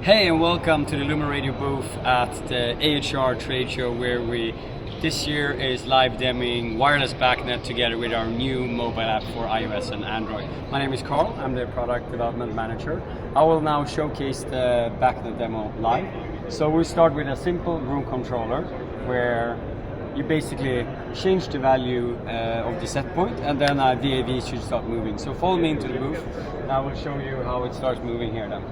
Hey, and welcome to the LumenRadio booth at the AHR trade show, where we this year is live demoing wireless BACnet together with our new mobile app for iOS and Android. My name is Carl, I'm the product development manager. I will now showcase the BACnet demo live. So we start with a simple room controller where you basically change the value of the set point, and then VAV should start moving. So follow me into the booth and I will show you how it starts moving here then.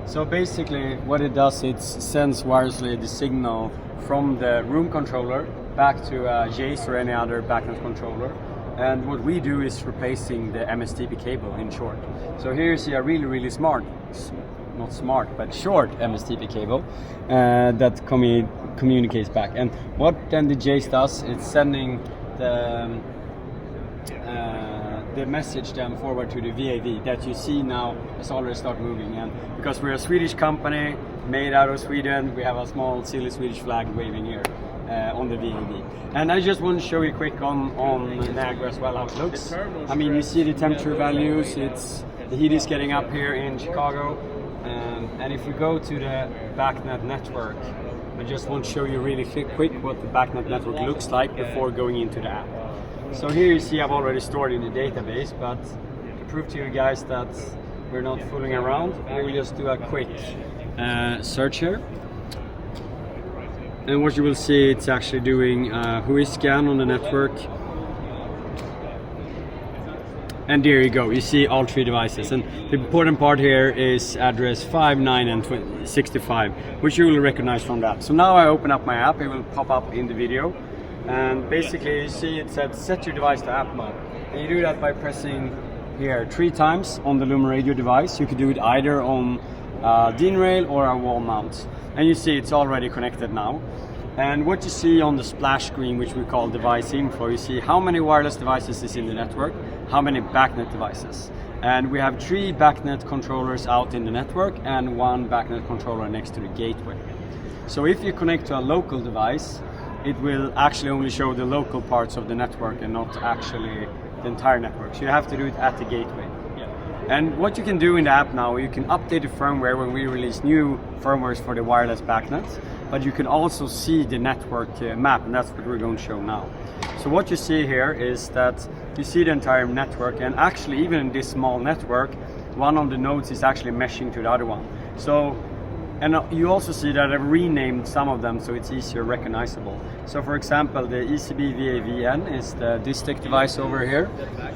So basically what it does, it sends wirelessly the signal from the room controller back to Jace or any other BACnet controller. And what we do is replacing the MSTP cable, in short. So here you see a really smart, not smart, but short MSTP cable that communicates back. And what then the Jace does, it's sending the message then forward to the VAV that you see now has already started moving. And because we're a Swedish company made out of Sweden, we have a small silly Swedish flag waving here on the VAV. And I just want to show you quick on Niagara as well how it looks. I mean, you see the temperature values, the heat is getting up here in Chicago. And if we go to the BACnet network, I just want to show you really quick what the BACnet network looks like before going into the app. So here you see I've already stored in the database, but to prove to you guys that we're not fooling around, I will just do a quick search here. And what you will see, it's actually doing who scan on the network. And there you go, you see all three devices. And the important part here is address 5, 9 and 65, which you will recognize from that. So now I open up my app, it will pop up in the video. And basically you see it said set your device to app mode. And you do that by pressing here 3 times on the LumenRadio device. You could do it either on a DIN rail or a wall mount. And you see it's already connected now. And what you see on the splash screen, which we call device info, you see how many wireless devices is in the network, how many BACnet devices. And we have 3 BACnet controllers out in the network and 1 BACnet controller next to the gateway. So if you connect to a local device, it will actually only show the local parts of the network and not actually the entire network. So you have to do it at the gateway. And what you can do in the app now, you can update the firmware when we release new firmwares for the wireless BACnet, but you can also see the network map, and that's what we're going to show now. So what you see here is that you see the entire network, and actually even in this small network, one of the nodes is actually meshing to the other one. So, and you also see that I've renamed some of them so it's easier recognizable. So for example, the ECB VAVN is the distech device over here.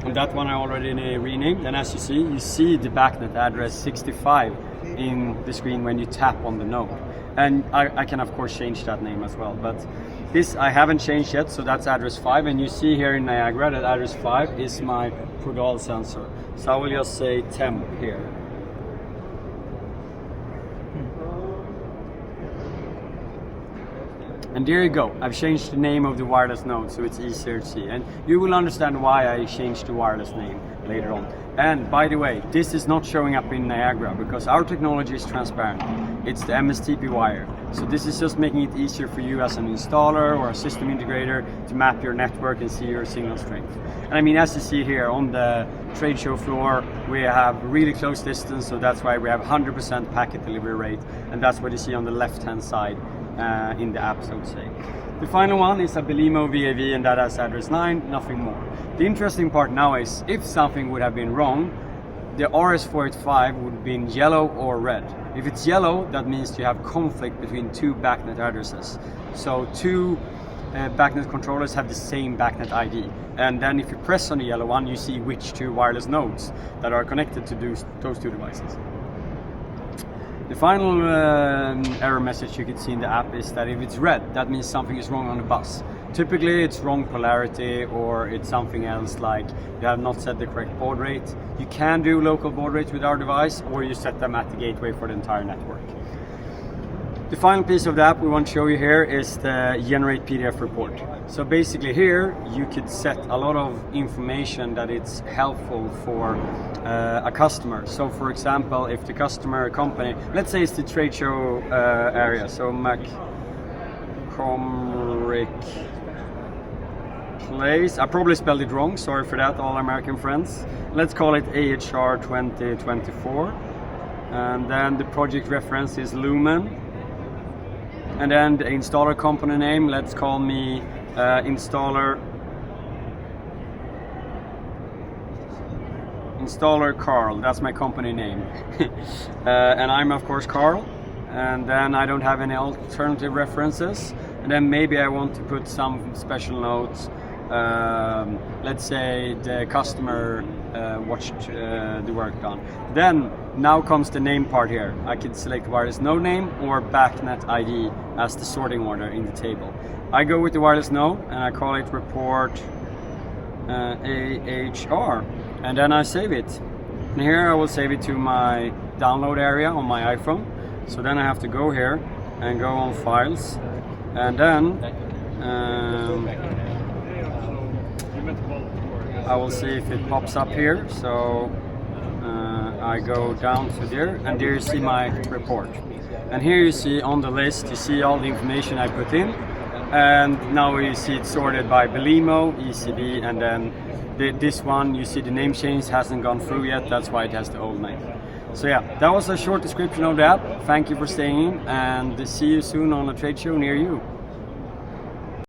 And that one I already renamed. And as you see the BACnet address 65 in the screen when you tap on the node. And I can of course change that name as well. But this I haven't changed yet, so that's address 5. And you see here in Niagara that address 5 is my Prudal sensor. So I will just say temp here. And there you go, I've changed the name of the wireless node so it's easier to see. And you will understand why I changed the wireless name later on. And by the way, this is not showing up in Niagara because our technology is transparent. It's the MSTP wire. So this is just making it easier for you as an installer or a system integrator to map your network and see your signal strength. And I mean, as you see here on the trade show floor, we have really close distance, so that's why we have 100% packet delivery rate. And that's what you see on the left-hand side. In the app, so to say. The final one is a Belimo VAV, and that has address 9, nothing more. The interesting part now is if something would have been wrong, the RS485 would be in yellow or red. If it's yellow, that means you have conflict between 2 BACnet addresses. So 2 BACnet controllers have the same BACnet ID. And then if you press on the yellow one, you see which 2 wireless nodes that are connected to those 2 devices. The final error message you can see in the app is that if it's red, that means something is wrong on the bus. Typically it's wrong polarity or it's something else, like you have not set the correct baud rate. You can do local baud rates with our device, or you set them at the gateway for the entire network. The final piece of the app we want to show you here is the generate PDF report. So basically here you could set a lot of information that it's helpful for a customer. So for example, if the customer company, let's say it's the trade show area, so McComrick Place, I probably spelled it wrong, sorry for that all American friends. Let's call it AHR 2024. and then the project reference is Lumen, and then the installer company name, let's call me installer Carl, that's my company name. And I'm of course Carl, and then I don't have any alternative references, and then maybe I want to put some special notes. Let's say the customer watched the work done. Then now comes the name part here. I can select wireless node name or BACnet ID as the sorting order in the table. I go with the wireless node and I call it report AHR, and then I save it. And here I will save it to my download area on my iPhone. So then I have to go here and go on files, and then I will see if it pops up here. So I go down to there, and there you see my report. And here you see on the list, you see all the information I put in. And now you see it sorted by Belimo, ECB, and then this one, you see the name change hasn't gone through yet, that's why it has the old name. So yeah, that was a short description of the app. Thank you for staying in, and see you soon on a trade show near you.